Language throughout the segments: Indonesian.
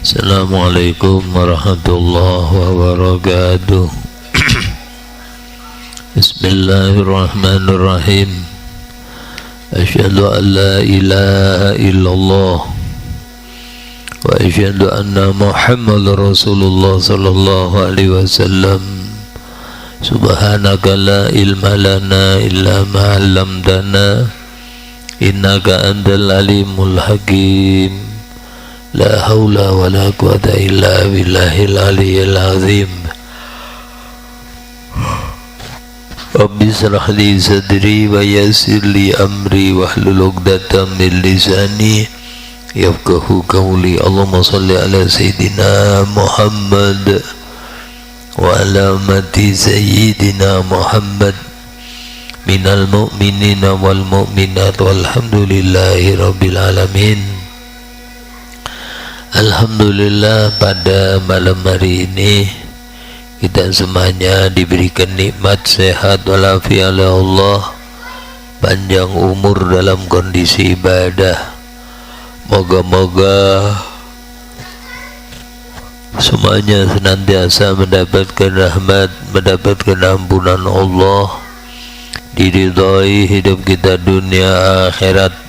Assalamualaikum warahmatullahi wabarakatuh. Bismillahirrahmanirrahim. Asyhadu an la ilaha illallah wa asyhadu anna Muhammadar Rasulullah sallallahu alaihi wasallam. Subhanaka la ilma lana illa ma 'allamtana innaka antal alimul hakim. La haula wa la quwata illa billahil aliyyil azim. Rabbi shrah li sadri wa yassir li amri wahlul 'uqdatam min lisani yafqahu qawli. Allahumma shalli ala sayyidina Muhammad wa ala ummati sayyidina Muhammad minal mu'minina wal mu'minat walhamdulillahi rabbil alamin. Alhamdulillah, pada malam hari ini kita semuanya diberikan nikmat sehat walafiat oleh Allah, panjang umur dalam kondisi ibadah. Moga-moga semuanya senantiasa mendapatkan rahmat, mendapatkan ampunan Allah, diridhoi hidup kita dunia akhirat,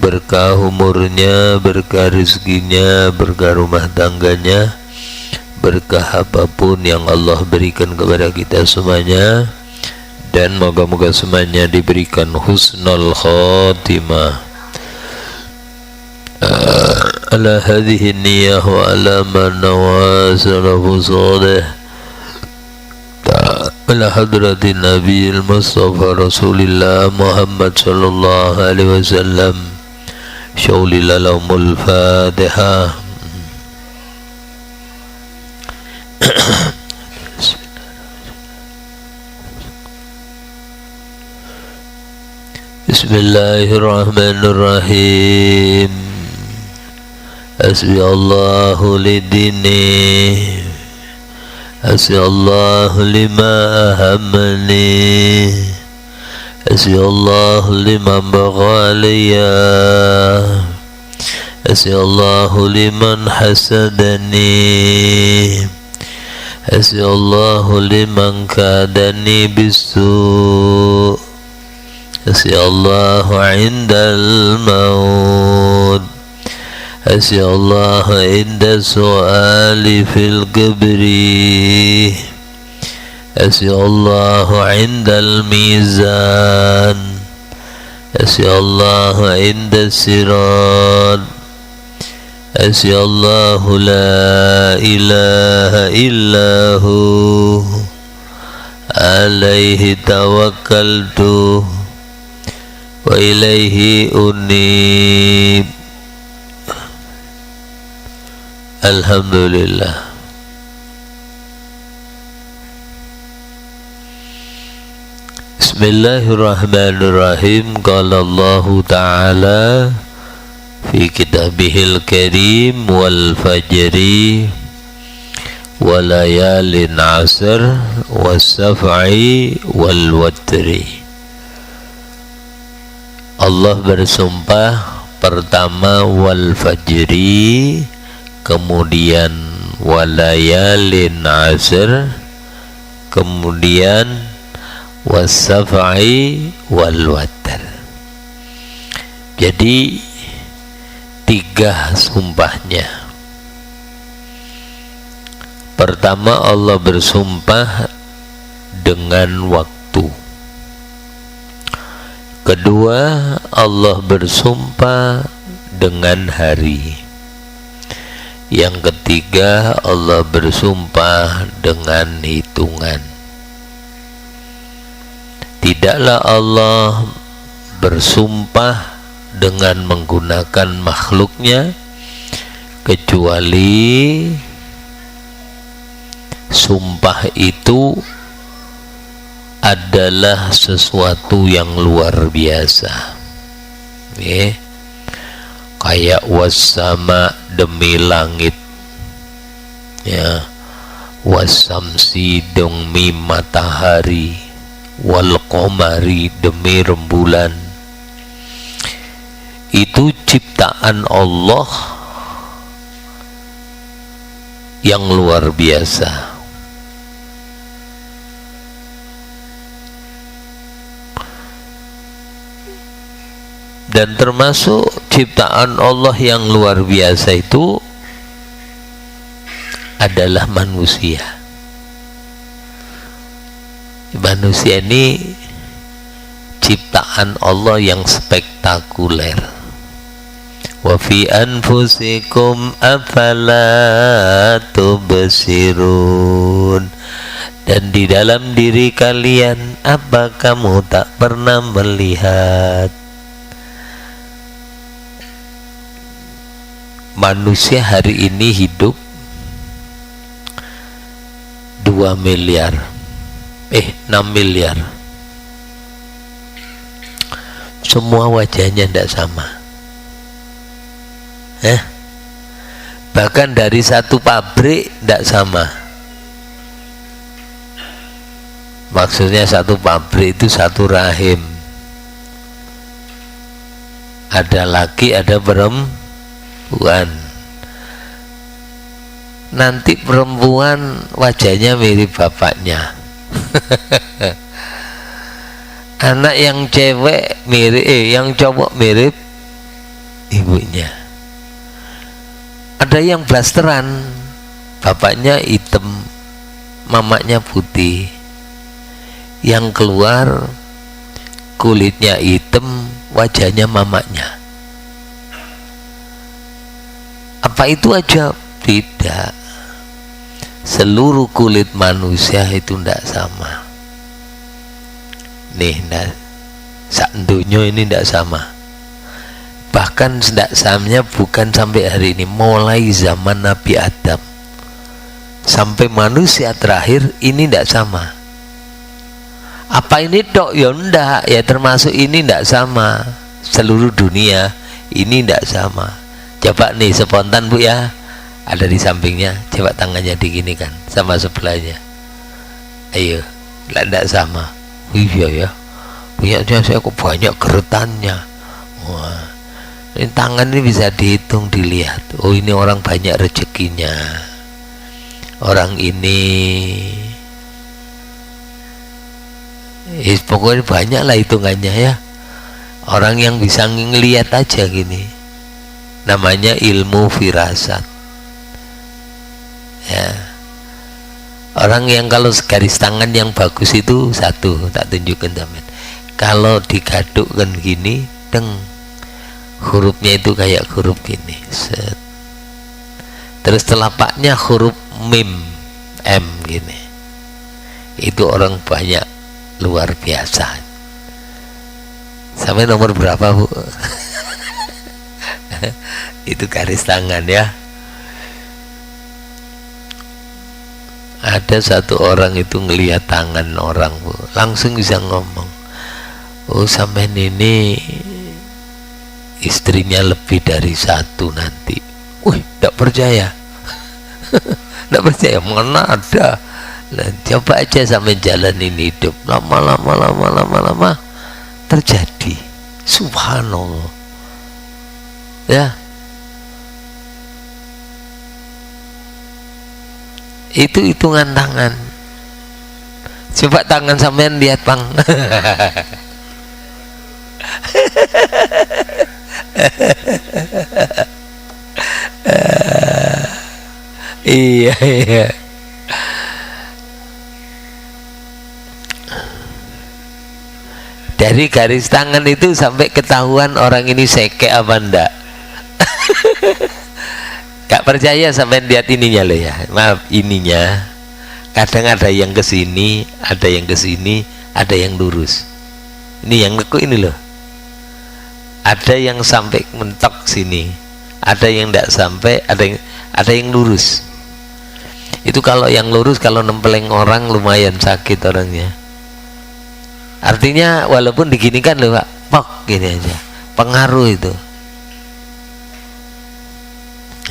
berkah umurnya, berkah rezekinya, berkah rumah tangganya, berkah apapun yang Allah berikan kepada kita semuanya, dan moga-moga semuanya diberikan husnul khotimah. Ala hadhihi niyah wa ala man nawa salafu salih ala hadratin nabiyil mustafa rasulillah Muhammad sallallahu alaihi wasallam. Syaulilalahumul Fatihah. Bismillahirrahmanirrahim. Hasbi Allahu lidini, hasbi Allahu lima ahammani, hasbi Allah liman bagha alayya, hasbi Allah liman hasadani, hasbi Allah liman kadani bisu, hasbi Allah indal maut, hasbi Allah inda su'ali fil qabri, hasbi Allah indal mizan, hasbi Allah inda sirat, hasbi Allah la ilaha illahu alaihi tawakkaltu wa ilaihi unib. Alhamdulillah. Bismillahirrahmanirrahim. Qala Allah Ta'ala fi kitabihil karim wal fajri wa layalin asr was saf'i wal watri. Allah bersumpah pertama wal fajri, kemudian walayalin asr, kemudian was-saf'i wal watr. Jadi tiga sumpahnya. Pertama, Allah bersumpah dengan waktu. Kedua, Allah bersumpah dengan hari. Yang ketiga, Allah bersumpah dengan hitungan. Tidaklah Allah bersumpah dengan menggunakan makhluknya, kecuali sumpah itu adalah sesuatu yang luar biasa. Kayak wassama, demi langit, ya, wassamsi, demi matahari, wal qamari, demi rembulan. Itu ciptaan Allah yang luar biasa. Dan termasuk ciptaan Allah yang luar biasa itu adalah manusia. Manusia ini ciptaan Allah yang spektakuler. Wa fi anfusikum afala tubsirun. Dan di dalam diri kalian, apa kamu tak pernah melihat? Manusia hari ini hidup 6 miliar. Semua wajahnya tidak sama. Bahkan dari satu pabrik tidak sama. Maksudnya satu pabrik itu satu rahim. Ada laki, ada perempuan. Nanti perempuan wajahnya mirip bapaknya. Anak yang cewek mirip, yang cowok mirip ibunya. Ada yang blasteran, bapaknya hitam, mamanya putih. Yang keluar kulitnya hitam, wajahnya mamanya. Apa itu aja? Tidak. Seluruh kulit manusia itu tidak sama. Nih, sak dunia ini tidak sama. Bahkan tidak samanya bukan sampai hari ini, mulai zaman Nabi Adam sampai manusia terakhir ini tidak sama. Apa ini dok? Ya enggak, ya termasuk ini tidak sama. Seluruh dunia ini tidak sama. Coba nih spontan Bu ya, ada di sampingnya, coba tangannya diginikan sama sebelahnya. Ayo, tidak sama. Iya ya, punyanya saya kok banyak geretannya. Wah, ini tangan ini bisa dihitung, dilihat. Oh, ini orang banyak rezekinya. Orang ini pokoknya banyak lah hitungannya ya. Orang yang bisa ngelihat aja gini, namanya ilmu firasat ya. Orang yang kalau garis tangan yang bagus itu satu, tak tunjukkan teman. Kalau digadukkan gini, hurufnya itu kayak huruf gini, set. Terus telapaknya huruf mim, M gini. Itu orang banyak, luar biasa. Sampai nomor berapa Bu? Itu garis tangan ya. Ada satu orang itu ngelihat tangan orang Bu, langsung bisa ngomong, oh sampai ini istrinya lebih dari satu nanti. Wih, tidak percaya. Tidak percaya, mana ada. Nah, coba aja sampai jalanin hidup, lama terjadi. Subhanallah ya. Itu hitungan tangan. Coba tangan sampean lihat Bang. Iya. Dari garis tangan itu sampai ketahuan orang ini seke apa enggak. Gak percaya sampai lihat ininya loh ya. Maaf, ininya kadang ada yang ke sini, ada yang ke sini, ada yang lurus. Ini yang neku ini loh. Ada yang sampai mentok sini, ada yang tidak sampai, ada yang lurus. Itu kalau yang lurus, kalau nempeleng orang lumayan sakit orangnya. Artinya walaupun diginikan loh Pak, pok gini aja, pengaruh itu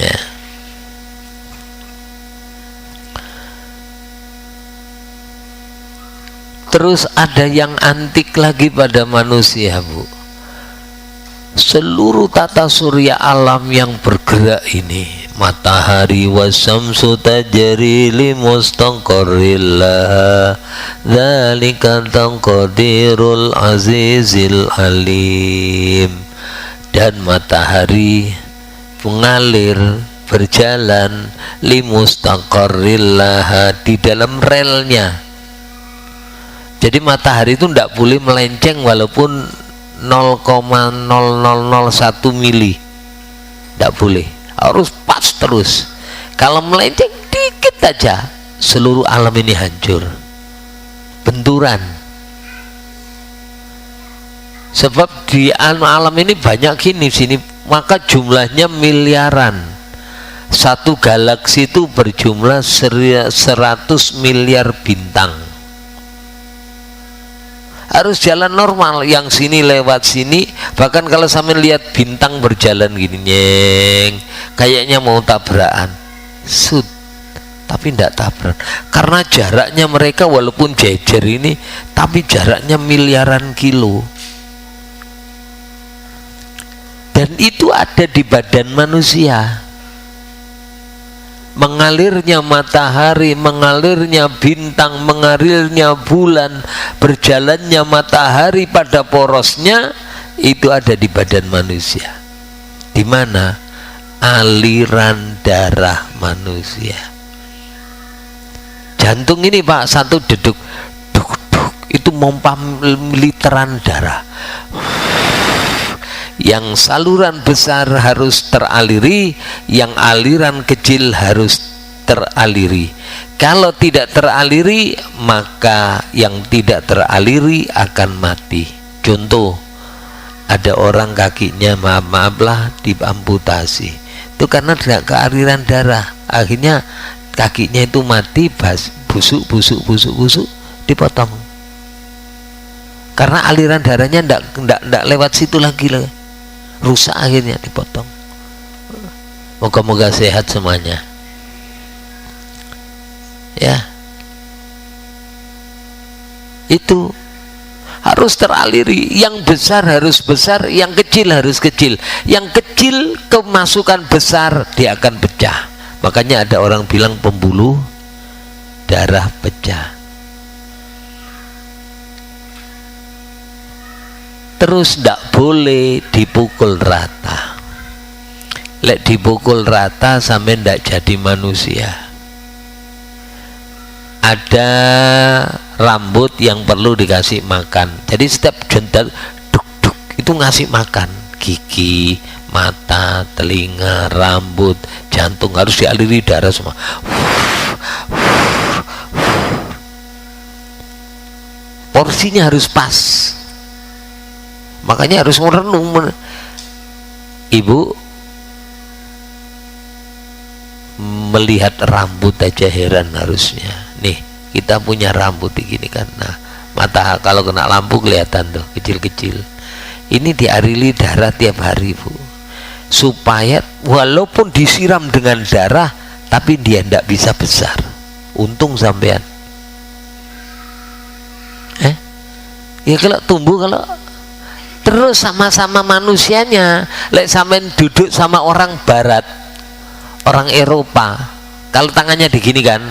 ya. Terus ada yang antik lagi pada manusia Bu. Seluruh tata surya alam yang bergerak ini, matahari wasyamsu tajri li mustaqarril laha dzalika taqdirul azizil alim. Dan matahari mengalir berjalan li mustaqarril laha di dalam relnya. Jadi matahari itu tidak boleh melenceng walaupun 0,0001 mili, tidak boleh, harus pas terus. Kalau melenceng dikit aja seluruh alam ini hancur, benturan. Sebab di alam ini banyak gini sini, maka jumlahnya miliaran. Satu galaksi itu berjumlah 100 miliar bintang. Harus jalan normal, yang sini lewat sini. Bahkan kalau sampai lihat bintang berjalan gini nyeng, kayaknya mau tabrakan, sud, tapi tidak tabrak, karena jaraknya mereka walaupun jejer ini, tapi jaraknya miliaran kilo. Dan itu ada di badan manusia. Mengalirnya matahari, mengalirnya bintang, mengalirnya bulan, berjalannya matahari pada porosnya, itu ada di badan manusia. Di mana? Aliran darah manusia. Jantung ini Pak, satu deduk, duk, duk, itu mompa literan darah. Yang saluran besar harus teraliri, yang aliran kecil harus teraliri. Kalau tidak teraliri, maka yang tidak teraliri akan mati. Contoh, ada orang kakinya maaf-maaflah diamputasi, itu karena tidak kealiran darah, akhirnya kakinya itu mati, busuk dipotong, karena aliran darahnya tidak lewat situ lagi, rusak, akhirnya dipotong. Moga-moga sehat semuanya ya. Itu harus teraliri, yang besar harus besar, yang kecil harus kecil. Yang kecil kemasukan besar, dia akan pecah. Makanya ada orang bilang pembuluh darah pecah. Terus tidak boleh dipukul rata. Lek dipukul rata sampai tidak jadi manusia. Ada rambut yang perlu dikasih makan. Jadi setiap jendak duk-duk itu ngasih makan. Gigi, mata, telinga, rambut, jantung harus dialiri darah semua. Porsinya harus pas. Makanya harus merenung. Ibu melihat rambut aja heran harusnya. Nih, kita punya rambut begini kan. Nah, mata kalau kena lampu kelihatan tuh kecil-kecil. Ini dialiri darah tiap hari, Bu. Supaya walaupun disiram dengan darah, tapi dia tidak bisa besar. Untung sampean. Ya kalau tumbuh, kalau terus sama-sama manusianya. Lek sampean duduk sama orang barat, orang Eropa, kalau tangannya digini kan,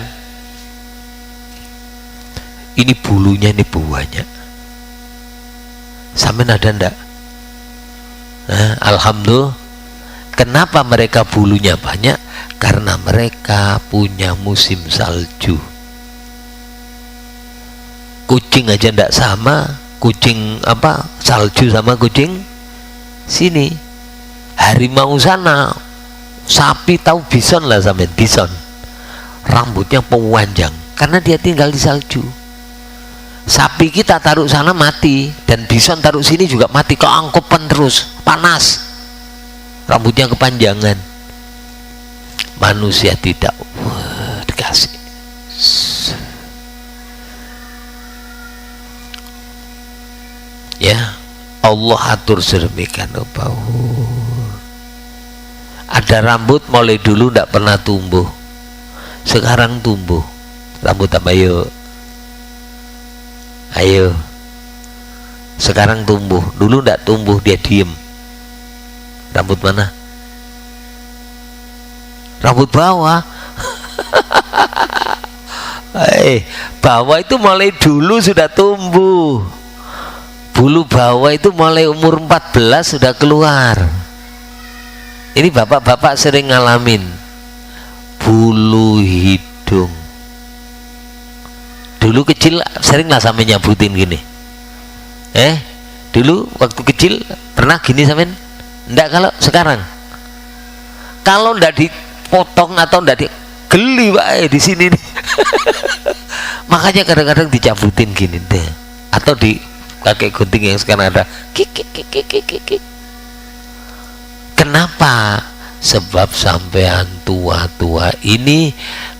ini bulunya ini banyak. Sampean ada ndak? Nah, alhamdulillah. Kenapa mereka bulunya banyak? Karena mereka punya musim salju. Kucing aja ndak sama. Kucing apa, salju sama kucing sini, harimau sana, sapi tahu bison lah sampai bison, rambutnya panjang karena dia tinggal di salju. Sapi kita taruh sana mati, dan bison taruh sini juga mati, keangkupan terus, panas, rambutnya kepanjangan. Manusia tidak. Dikasih. Ya, Allah atur sedemikian rupa. Ada rambut mulai dulu tidak pernah tumbuh, sekarang tumbuh. Rambut apa yuk? Ayo, sekarang tumbuh. Dulu tidak tumbuh, dia diem. Rambut mana? rambut bawah. Bawah itu mulai dulu sudah tumbuh. Bulu bawah itu mulai umur 14 sudah keluar. Ini bapak-bapak sering ngalamin bulu hidung. Dulu kecil seringlah sampe nyabutin gini. Dulu waktu kecil pernah gini sampean? Enggak. Kalau sekarang, kalau ndak dipotong atau ndak digeli wae di sini nih. Makanya kadang-kadang dicabutin gini deh, atau di pakai gunting yang sekarang ada kik. Kenapa? Sebab sampean tua-tua ini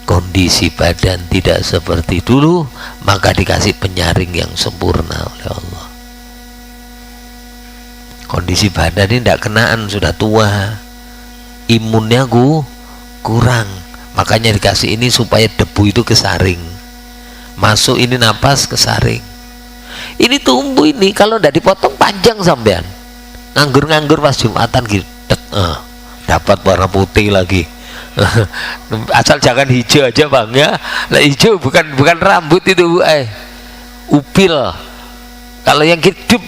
kondisi badan tidak seperti dulu, maka dikasih penyaring yang sempurna oleh Allah. Kondisi badan ini tidak kenaan, sudah tua, imunnya kurang, makanya dikasih ini supaya debu itu kesaring, masuk ini napas kesaring. Ini tumbuh ini, kalau tidak dipotong panjang sampean, nganggur pas Jumatan gitu, dapat warna putih lagi. Asal jangan hijau aja bang ya. Nah, hijau bukan rambut itu, upil. Kalau yang hidup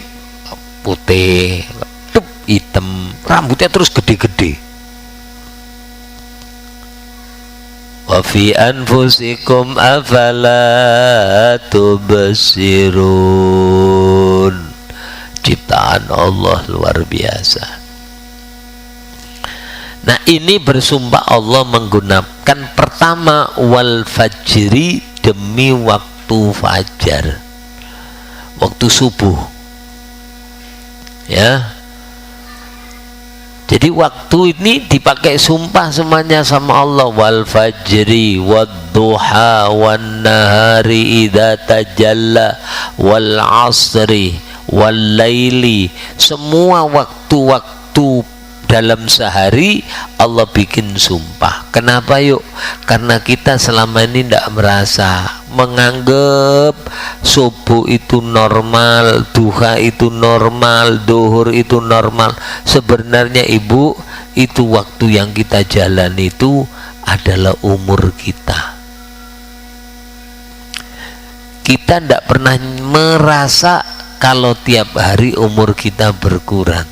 putih, hitam, rambutnya terus gede-gede. Wa fi anfusikum afala tubsirun. Ciptaan Allah luar biasa. Nah, ini bersumpah Allah menggunakan pertama wal fajri, demi waktu fajar, waktu subuh. Ya, jadi waktu ini dipakai sumpah semuanya sama Allah. Wal fajri wad duha wan nahari idza tajalla wal asri wal laili. Semua waktu-waktu dalam sehari Allah bikin sumpah. Kenapa yuk? Karena kita selama ini tidak merasa, menganggap subuh itu normal, duha itu normal, duhur itu normal. Sebenarnya ibu, itu waktu yang kita jalan itu adalah umur kita. Kita tidak pernah merasa kalau tiap hari umur kita berkurang.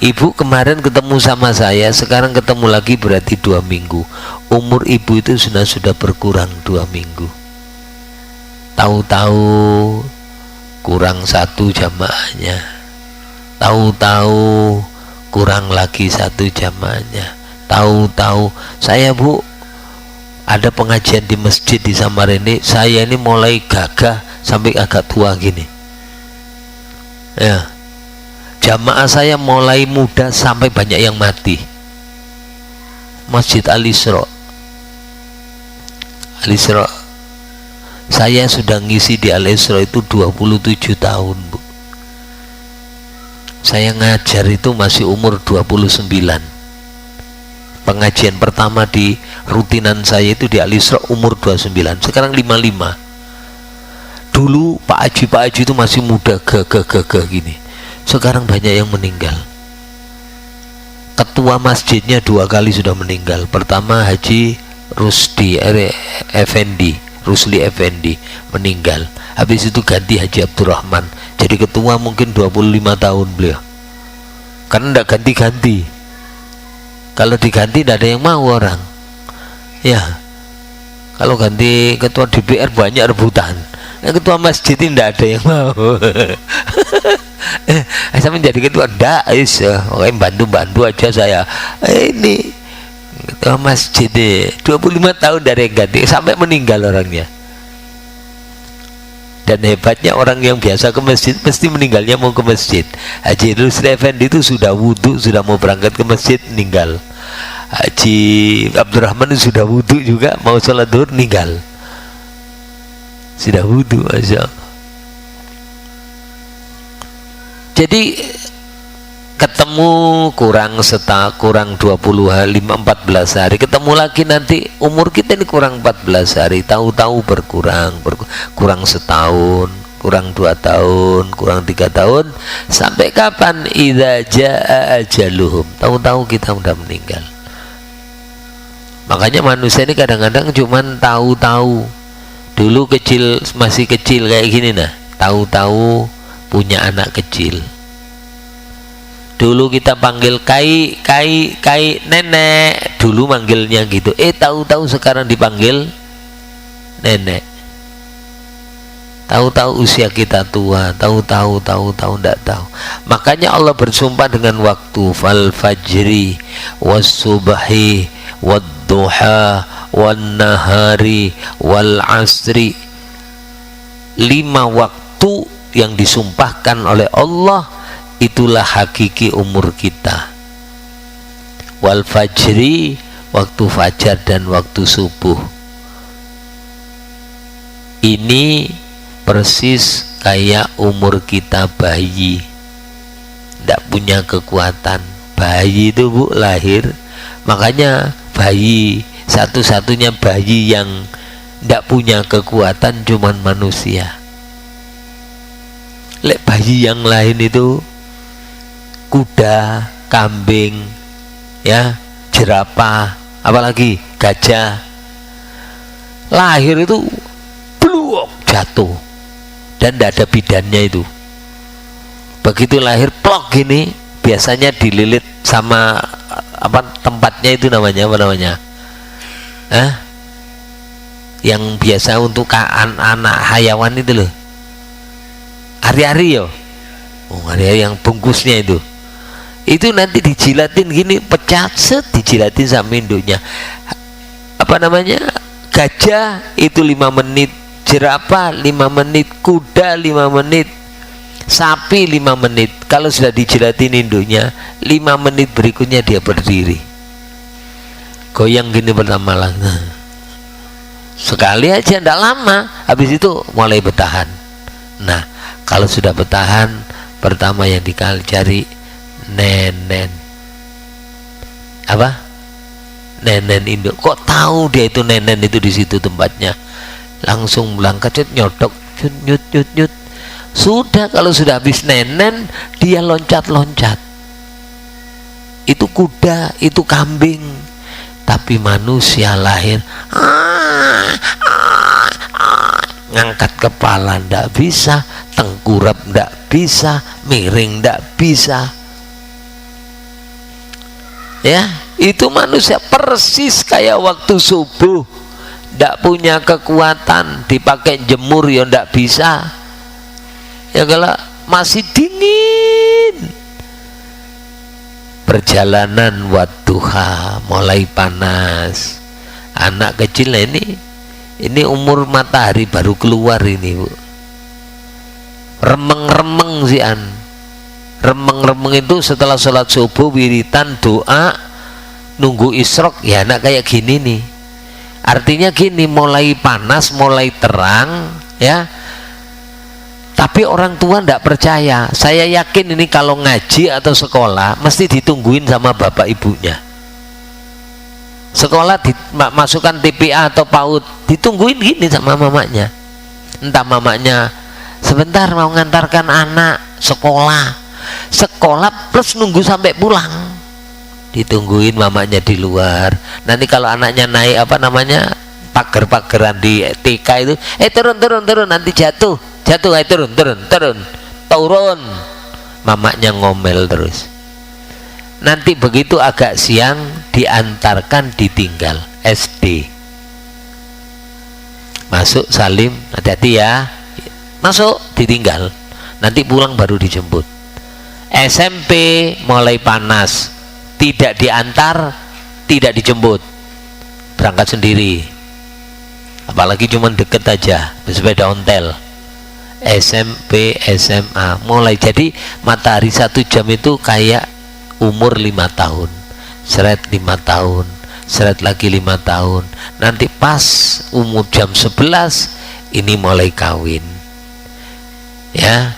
Ibu kemarin ketemu sama saya, sekarang ketemu lagi berarti 2 minggu. Umur ibu itu sudah berkurang 2 minggu. Tahu-tahu kurang 1 jamaahnya, tahu-tahu kurang lagi 1 jamaahnya, tahu-tahu saya bu ada pengajian di masjid di Samarinda, saya ini mulai gagah sampai agak tua gini. Ya. Jamaah saya mulai muda sampai banyak yang mati. Masjid Al-Isra, saya sudah ngisi di Al-Isra itu 27 tahun bu. Saya ngajar itu masih umur 29. Pengajian pertama di rutinan saya itu di Al-Isra umur 29. Sekarang 55. Dulu Pak Haji itu masih muda, gagah gini. Sekarang banyak yang meninggal. Ketua masjidnya 2 kali sudah meninggal. Pertama Haji Rusli Effendi meninggal. Habis itu ganti Haji Abdurrahman. Jadi ketua mungkin 25 tahun beliau. Karena tidak ganti-ganti. Kalau diganti tidak ada yang mau orang. Ya. Kalau ganti ketua DPR banyak rebutan. Ketua masjid ini tidak ada yang mau. Saya menjadi ketua ndak, oke bantu aja saya. Ini ketua masjid 25 tahun dari yang ganti sampai meninggal orangnya. Dan hebatnya orang yang biasa ke masjid pasti meninggalnya mau ke masjid. Haji Rusli Effendi itu sudah wudhu, sudah mau berangkat ke masjid, meninggal. Haji Abdurrahman sudah wudhu juga mau sholat zuhur, meninggal. Sudah wudhu, masya Allah. Jadi ketemu kurang 20 hari, 14 hari, ketemu lagi nanti umur kita ini kurang 14 hari, tahu-tahu berkurang setahun, kurang 2 tahun, kurang 3 tahun, sampai kapan? Idza jaa ajaluhum, tahu-tahu kita sudah meninggal. Makanya manusia ini kadang-kadang cuman tahu-tahu. Dulu kecil, masih kecil kayak gini, nah tahu-tahu punya anak kecil. Dulu kita panggil kai nenek, dulu manggilnya gitu. Tahu-tahu sekarang dipanggil nenek. Tahu-tahu usia kita tua, tahu-tahu ndak tahu. Makanya Allah bersumpah dengan waktu, fal fajri was subhi wad duha wan nahari wal asri. 5 waktu yang disumpahkan oleh Allah, itulah hakiki umur kita. Wal fajri, waktu fajar dan waktu subuh. Ini persis kayak umur kita bayi, tidak punya kekuatan. Bayi itu Bu lahir, makanya bayi satu-satunya bayi yang tidak punya kekuatan cuman manusia. Lek bayi yang lain itu kuda, kambing, ya, jerapah, apalagi gajah, lahir itu bluk jatuh dan tidak ada bidannya itu. Begitu lahir plok gini, biasanya dililit sama apa tempatnya itu namanya apa namanya? Yang biasa untuk anak hayawan itu loh. Ari-ari yo. Oh, hari yang bungkusnya itu nanti dijilatin gini, pecah, set, dijilatin sama induknya. Apa namanya, gajah itu 5 menit, jerapah 5 menit, kuda 5 menit, sapi 5 menit. Kalau sudah dijilatin induknya, 5 menit berikutnya dia berdiri, goyang gini pertama lah, sekali aja, tidak lama, habis itu mulai bertahan. Nah, kalau sudah bertahan, pertama yang dicari nenen. Apa? Nenen induk. Kok tahu dia itu nenen itu di situ tempatnya? Langsung berangkat nyodok, nyut. Sudah, kalau sudah habis nenen, dia loncat-loncat. Itu kuda, itu kambing. Tapi manusia lahir ngangkat kepala ndak bisa, tengkurap ndak bisa, miring ndak bisa. Ya, itu manusia persis kayak waktu subuh, ndak punya kekuatan, dipakai jemur ya ndak bisa. Ya kalau masih dingin, perjalanan wadduha, mulai panas. Anak kecil ini umur matahari baru keluar ini Bu, remeng-remeng sih remeng-remeng itu setelah sholat subuh, wiritan, doa, nunggu isrok. Ya anak kayak gini nih, artinya gini, mulai panas, mulai terang, ya. Tapi orang tua ndak percaya. Saya yakin ini kalau ngaji atau sekolah mesti ditungguin sama bapak ibunya. Sekolah masukkan TPA atau PAUD, ditungguin gini sama mamanya. Entah mamanya sebentar mau ngantarkan anak sekolah plus nunggu sampai pulang, ditungguin mamanya di luar. Nanti kalau anaknya naik apa namanya pagar-pageran di TK itu, turun nanti jatuh, turun, mamanya ngomel terus. Nanti begitu agak siang diantarkan, ditinggal SD, masuk salim, hati-hati ya, masuk, ditinggal, nanti pulang baru dijemput. SMP mulai panas, tidak diantar, tidak dijemput, berangkat sendiri, apalagi cuma deket aja, bersepeda ontel. SMP, SMA mulai, jadi matahari 1 jam itu kayak umur 5 tahun, seret 5 tahun, seret lagi 5 tahun, nanti pas umur jam 11 ini mulai kawin, ya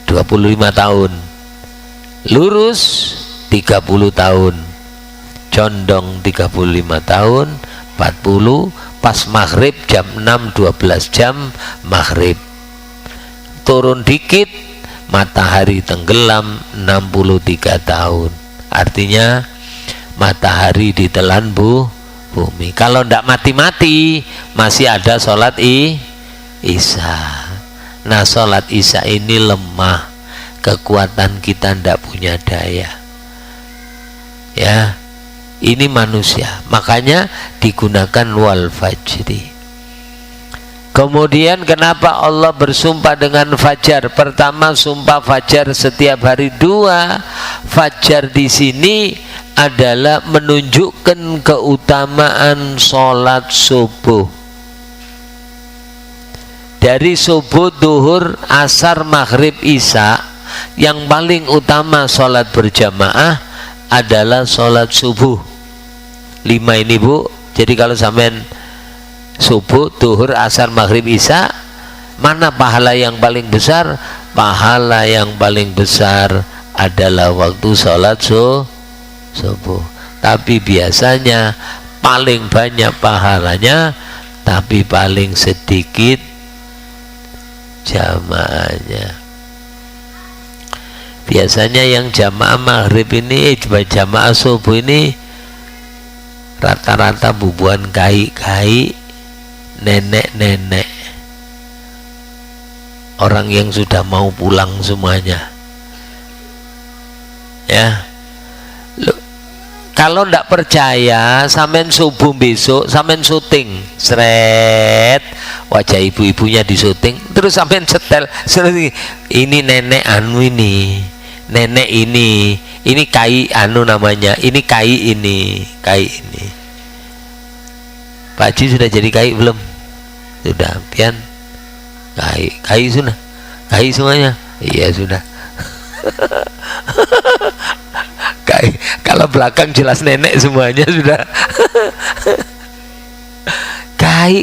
25 tahun, lurus 30 tahun, condong 35 tahun, 40, pas maghrib jam 6, 12 jam maghrib, turun dikit matahari tenggelam 63 tahun. Artinya matahari ditelan bumi. Kalau ndak mati-mati masih ada sholat isya. Nah sholat isya ini lemah, kekuatan kita ndak punya daya. Ya, ini manusia, makanya digunakan wal fajri. Kemudian kenapa Allah bersumpah dengan fajar? Pertama, sumpah fajar setiap hari. Dua, fajar di sini adalah menunjukkan keutamaan sholat subuh. Dari subuh, duhur, asar, maghrib, isya, yang paling utama sholat berjamaah adalah sholat subuh. 5 ini Bu. Jadi kalau sampean subuh, duhur, asar, maghrib, isya, mana pahala yang paling besar? Pahala yang paling besar adalah waktu sholat subuh. Tapi biasanya paling banyak pahalanya, tapi paling sedikit jamaahnya. Biasanya yang jamaah maghrib ini, jamaah subuh ini rata-rata bubuhan kai-kai, nenek-nenek, orang yang sudah mau pulang semuanya. Ya, kalau ndak percaya, sampean subuh besok sampean syuting, seret, wajah ibu-ibunya di syuting, terus sampean setel, ini nenek anu ini, nenek ini kai anu namanya, ini kai ini, kai ini. Pak Haji sudah jadi kai belum? Sudah, pian kai sudah, kai semuanya. Iya sudah. Kai, kalau belakang jelas nenek semuanya sudah.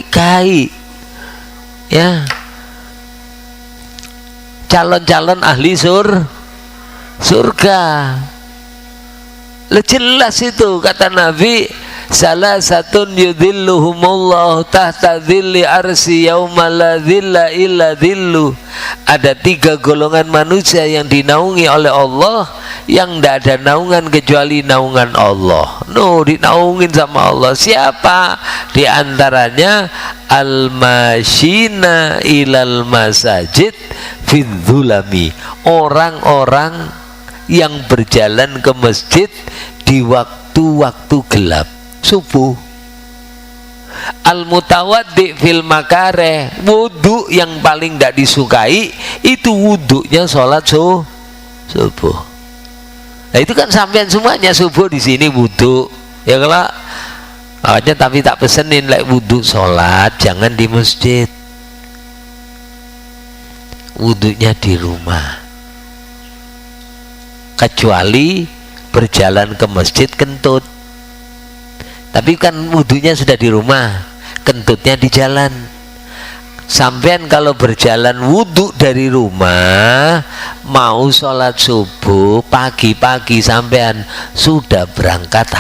Kai ya, calon-calon ahli surga. Jelas itu kata Nabi, salah satun yudhilluhumullah tahta dhilli arsy yauma la dhilla illa dhillu. Ada 3 golongan manusia yang dinaungi oleh Allah, yang tidak ada naungan kecuali naungan Allah. Dinaungin sama Allah. Siapa? Di antaranya al-mashina ilal masajid fidzulami, orang-orang yang berjalan ke masjid di waktu-waktu gelap subuh. Al-mutawaddi fil makareh, wudhu yang paling tidak disukai itu wudhunya sholat subuh. Nah itu kan sampean semuanya subuh di sini wudhu, ya kalau makanya tapi tak pesenin wudhu sholat jangan di masjid, wudhunya di rumah. Kecuali berjalan ke masjid kentut, tapi kan wudhunya sudah di rumah, kentutnya di jalan. Sampean kalau berjalan wudhu dari rumah, mau sholat subuh pagi-pagi, sampean sudah berangkat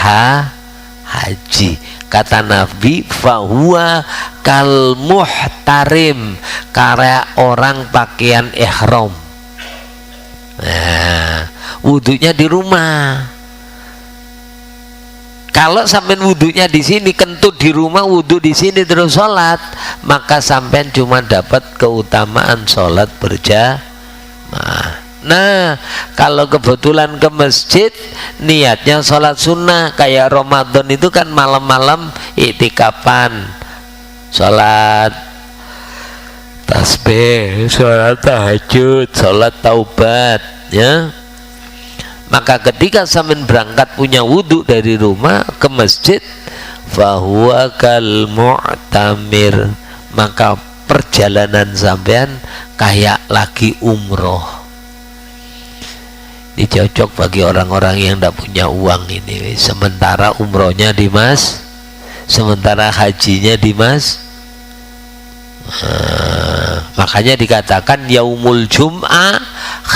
haji. Kata Nabi, fahuwa kal muhtarim, karya orang pakaian ihram. Nah, wudhunya di rumah. Kalau sampean wudhunya di sini, kentut di rumah, wudhu di sini terus sholat, maka sampean cuma dapat keutamaan sholat berjamaah. Nah, kalau kebetulan ke masjid, niatnya sholat sunnah, kayak Ramadan itu kan malam-malam iktikapan, sholat tasbih, sholat tahajud, sholat taubat, ya. Maka ketika sampean berangkat punya wudhu dari rumah ke masjid, fahuwa kal mu'tamir, maka perjalanan sampean kayak lagi umroh. Ini cocok bagi orang-orang yang tidak punya uang ini. Sementara umrohnya di Mas, sementara hajinya di Mas. Makanya dikatakan yaumul jum'ah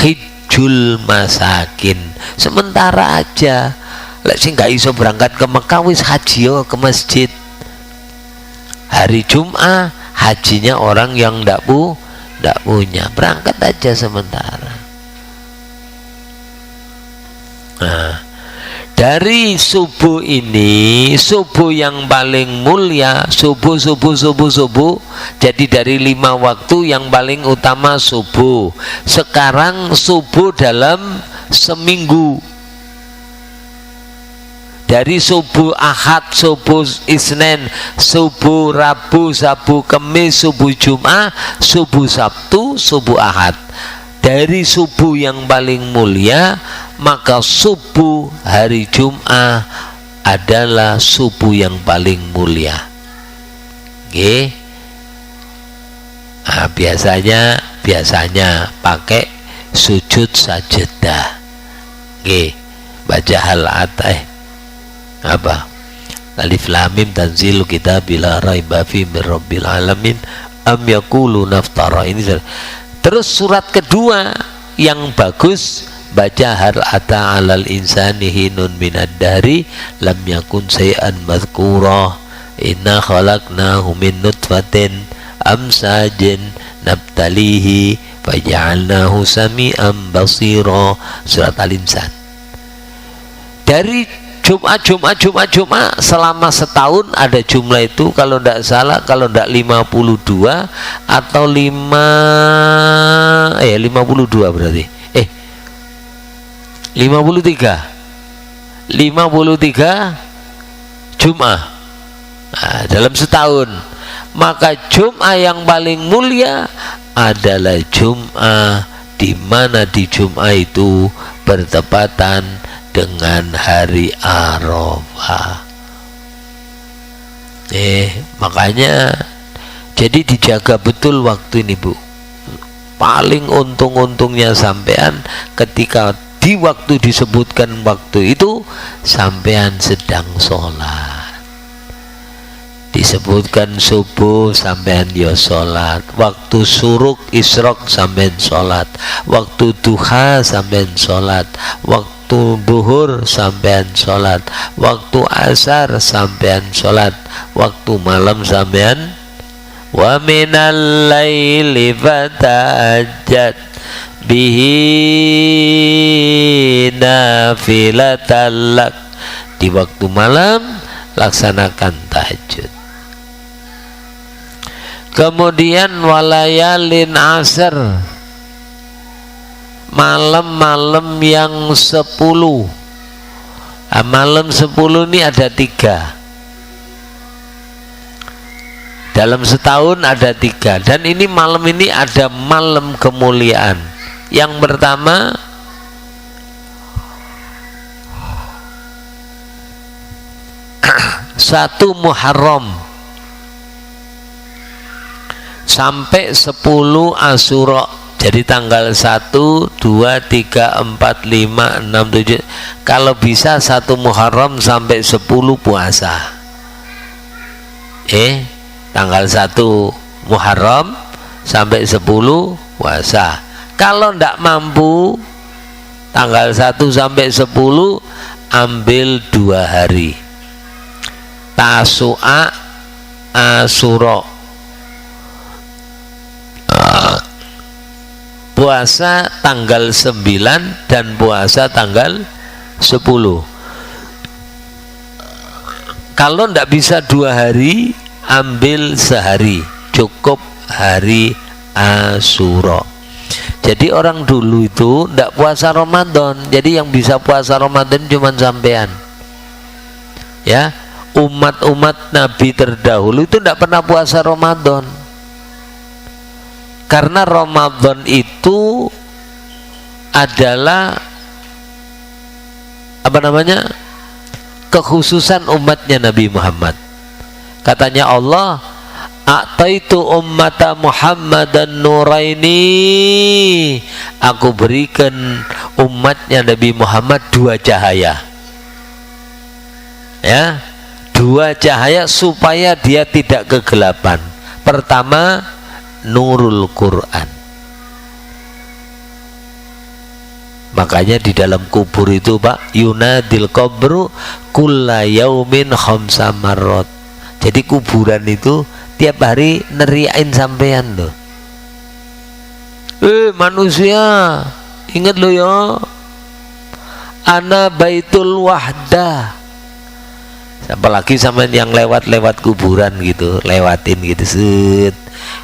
hijjul masakin. Sementara aja, lek sing gak iso berangkat ke Mekah wis haji yo ke masjid. Hari Jum'ah hajinya orang yang ndak punya, berangkat aja sementara. Nah, Dari subuh ini, subuh yang paling mulia, subuh. Jadi dari 5 waktu yang paling utama subuh. Sekarang subuh dalam seminggu. Dari subuh Ahad, subuh Isnin, subuh Rabu, subuh Kamis, subuh Jumat, subuh Sabtu, subuh Ahad. Dari subuh yang paling mulia, maka subuh hari Jumat adalah subuh yang paling mulia. Oke. Nah, biasanya pakai sujud sajadah. Oke. Baca apa? Alif lam mim tanzilu kitabil la raiba fihi mir rabbil alamin am yaqulu naftara. Ini terus surat kedua yang bagus, baca hal ata alal insani hinun minad dari lam yakun shay'an madhkura inna khalaqnahu min nutfatin amsajin nabtalihi faja'alnahu sami'an basira. Surat Al-Insan. Dari Jumat selama setahun ada jumlah itu, kalau tidak salah, kalau tidak 52 atau 52 berarti 53 Jumat dalam setahun. Maka Jumat yang paling mulia adalah Jumat di mana di Jumat itu bertepatan dengan hari Arafah. Makanya jadi dijaga betul waktu ini, Bu. Paling untung-untungnya sampean ketika di waktu disebutkan waktu itu sampean sedang sholat. Disebutkan subuh sampean ya sholat, waktu suruk isrok sampean sholat, waktu duha sampean sholat, waktu duhur sampean sholat, waktu asar sampean sholat, waktu malam sampean wa minal laili fatahajjat bihi nafilatan lak. Di waktu malam laksanakan tahajud. Kemudian walayalin asr, malam-malam yang 10. Malam 10 ini ada 3. Dalam setahun ada 3. Dan ini malam ini ada malam kemuliaan. Yang pertama, satu Muharram sampai 10 Asyura. Jadi tanggal 1, 2, 3, 4, 5, 6, 7. Kalau bisa 1 Muharram sampai 10 puasa. Tanggal 1 Muharram sampai 10 puasa. Kalau ndak mampu tanggal 1 sampai 10 ambil 2 hari. Tasu'a, Asyura. Puasa tanggal 9 dan puasa tanggal 10. Kalau ndak bisa 2 hari, ambil sehari, cukup hari Asyura. Jadi orang dulu itu ndak puasa Ramadan. Jadi yang bisa puasa Ramadan cuma sampean. Ya, umat-umat Nabi terdahulu itu ndak pernah puasa Ramadan. Karena Ramadan itu adalah kekhususan umatnya Nabi Muhammad. Katanya Allah, "A'taitu ummata Muhammadan nuraini." Aku berikan umatnya Nabi Muhammad 2 cahaya. Ya, 2 cahaya supaya dia tidak kegelapan. Pertama, nurul Quran. Makanya di dalam kubur itu, Pak, yunadil qabru kulla yaumin khamsa marrat. Jadi kuburan itu tiap hari neriain sampean loh. Manusia, ingat lo ya, ana baitul wahdah. Apalagi sama yang lewat kuburan gitu, lewatin gitu, set.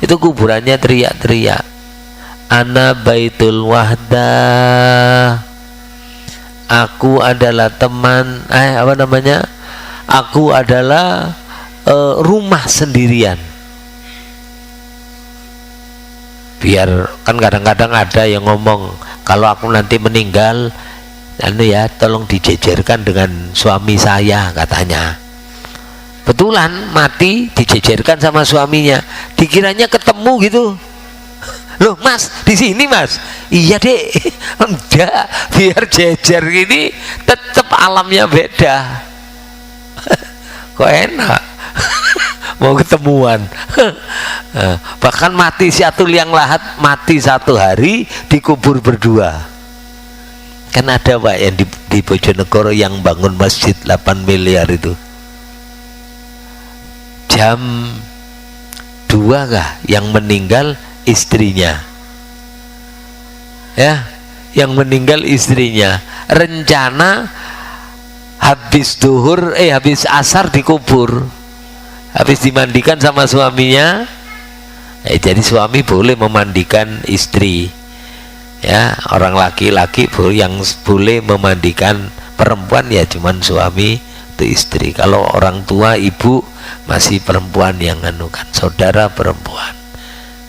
Itu kuburannya teriak-teriak, ana baitul wahdah, aku adalah teman, aku adalah rumah sendirian. Biar kan kadang-kadang ada yang ngomong, kalau aku nanti meninggal, tolong dijejerkan dengan suami saya, katanya. Betulan mati dijejerkan sama suaminya, dikiranya ketemu gitu. Loh mas, di sini mas? Iya dek. Enggak, biar jejer gini tetap alamnya beda. Kok enak mau ketemuan. Bahkan mati satu liang lahat, mati satu hari dikubur berdua. Kan ada Pak yang di Bojonegoro yang bangun masjid 8 miliar itu, jam 2 kah yang meninggal istrinya, ya, yang meninggal istrinya. Rencana habis duhur, habis asar dikubur, habis dimandikan sama suaminya. Jadi suami boleh memandikan istri, ya, orang laki-laki yang boleh memandikan perempuan ya cuman suami itu istri. Kalau orang tua ibu masih perempuan yang anukan, saudara perempuan,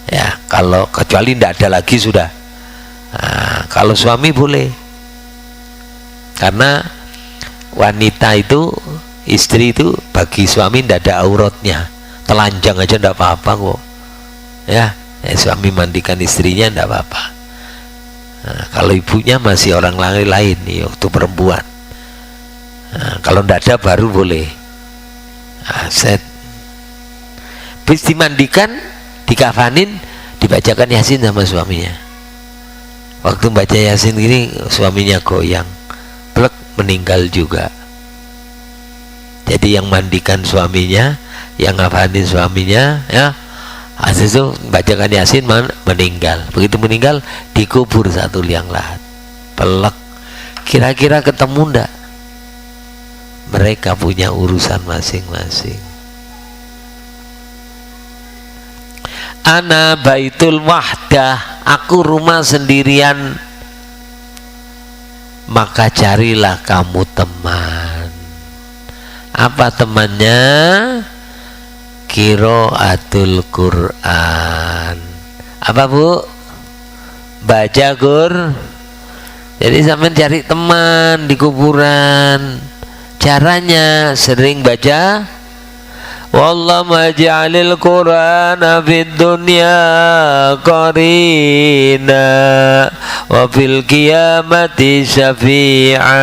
ya, kalau kecuali tidak ada lagi sudah. Nah, kalau suami boleh, karena wanita itu, istri itu bagi suami tidak ada auratnya, telanjang aja tidak apa-apa kok, ya, suami mandikan istrinya tidak apa-apa. Nah, kalau ibunya masih orang lain nih, waktu perempuan. Nah, kalau tidak ada baru boleh. Set, habis dimandikan, dikafanin, dibacakan Yasin sama suaminya. Waktu baca Yasin gini, suaminya goyang, plek, meninggal juga. Jadi yang mandikan suaminya, yang ngafanin suaminya, ya, hasil itu bacakan Yasin, meninggal. Begitu meninggal dikubur satu liang lahat, pelek. Kira-kira ketemu ndak? Mereka punya urusan masing-masing. Ana baitul wahdah, aku rumah sendirian. Maka carilah kamu teman. Apa temannya? Qiraatul Quran. Apa bu? Baca Qur'an. Jadi sampean cari teman di kuburan. Caranya sering baca, wallahu maj'alil Qur'ana fid dunya qarina wa fil qiyamati syafi'a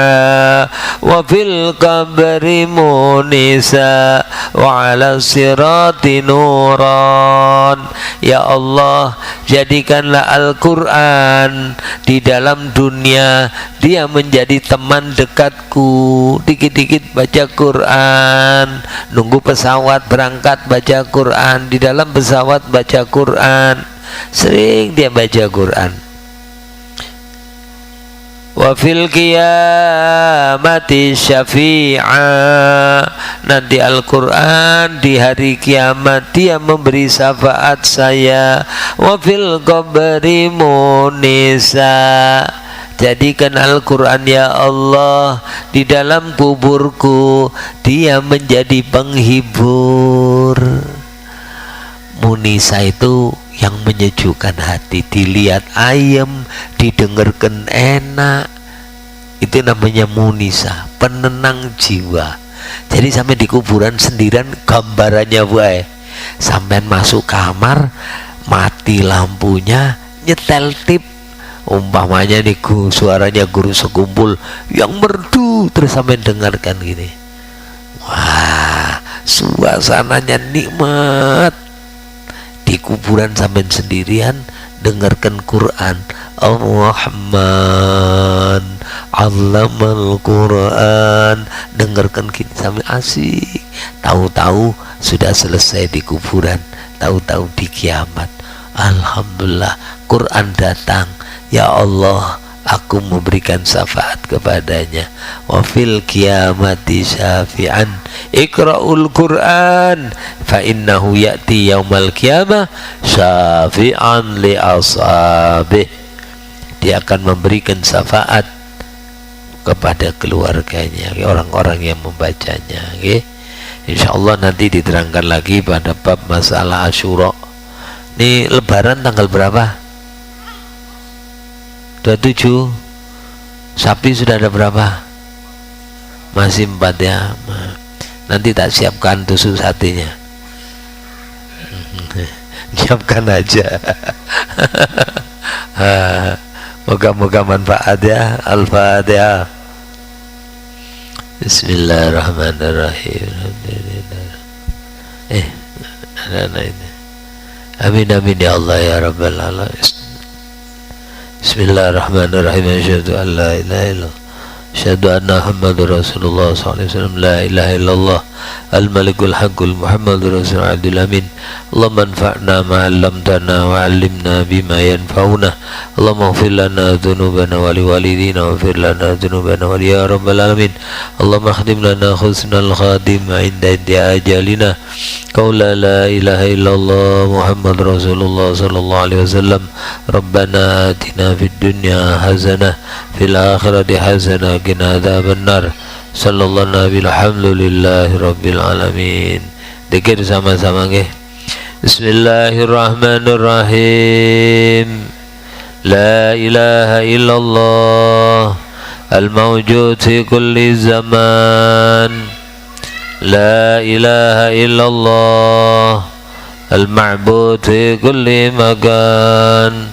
wa fil qabri munisa wa 'ala sirati nuran. Ya Allah, jadikanlah Al-Quran di dalam dunia dia menjadi teman dekatku. Dikit-dikit baca Quran, nunggu pesawat berangkat baca Quran, di dalam pesawat baca Quran, sering dia baca Quran. Wa fil qiyamati syafi'a, nanti Al-Quran di hari kiamat dia memberi syafaat saya. Wa fil qabri munisa, jadikan Al-Quran ya Allah di dalam kuburku dia menjadi penghibur. Munisa itu yang menyejukkan hati, dilihat ayem, didengarkan enak, itu namanya munisa, penenang jiwa. Jadi sampai di kuburan sendirian gambarannya buai, sampai masuk kamar, mati lampunya, nyetel tip, umpamanya nih suaranya guru sekumpul yang merdu, terus sampai dengarkan gini, wah suasananya nikmat. Di kuburan sampai sendirian dengarkan Quran. Ar-Rahman 'allamal Quran, dengarkan gini sampai asik. Tahu-tahu sudah selesai di kuburan, tahu-tahu di kiamat. Alhamdulillah Quran datang. Ya Allah, aku memberikan syafaat kepadanya. Wa fil qiyamati syafi'an, iqra'ul Qur'an fa innahu ya'ti yaumal qiyamah syafi'an li ashabih. Dia akan memberikan syafaat kepada keluarganya, orang-orang yang membacanya. Insyaallah nanti diterangkan lagi pada bab masalah Asyura. Ini lebaran tanggal berapa? 27. Sapi sudah ada berapa? Masih 4 ya. Nanti tak siapkan tusuk satenya. Siapkan aja. Moga-moga manfaat ya. Al-Fatihah. Bismillahirrahmanirrahim. Amin amin ya Allah ya Rabbal alamin. Bismillahirrahmanirrahim. Asyhadu an la ilaha illallah, asyhadu anna Muhammadar Rasulullah sallallahu alaihi wasallam. La ilaha illallah al-malikul haqqul Muhammadur rasulul adil amin. Allahumma anfa'na ma 'allamtana wa 'allimna bima yanfa'una. Allahumma ighfir lana dhunubana wa liwalidina wa ighfir lana dhunubana wa ya rabbal alamin. Allahumma khdim lana husnal khatimah inda ajalina. Qaula la ilaha illallah Muhammadur rasulullah sallallahu alaihi wasallam. Rabbana atina fid dunya hasanah fil akhirati hasanah qina adzabannar. Sallallahu nabi alhamdulillahi rabbil alamin. Dikir sama-sama nggih. Bismillahirrahmanirrahim. La ilaha illallah al-mawjud fi kulli zaman. La ilaha illallah al-ma'bud fi kulli makan.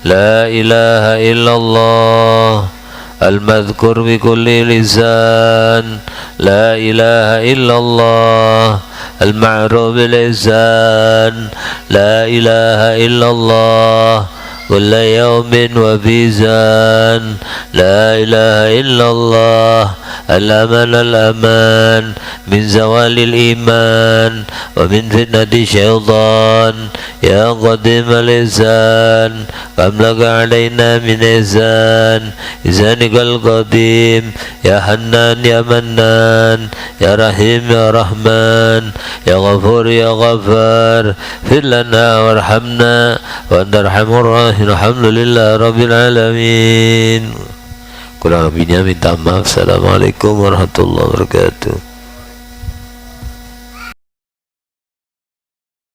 La ilaha illallah المذكور بكل لسان. لا إله إلا الله المعروف باللسان. لا إله إلا الله كل يوم وبيزان. لا إله إلا الله الأمان الأمان من زوال الإيمان ومن فتنة الشيطان. يا قديم الإحسان كم لك علينا من إحسان. إحسانك القديم يا حنان يا منان يا رحيم يا رحمن يا غفور يا غفار. اغفر لنا وارحمنا وأنت أرحم الراحمين. الحمد لله رب العالمين. Kurang lebihnya minta maaf. Assalamualaikum warahmatullahi wabarakatuh.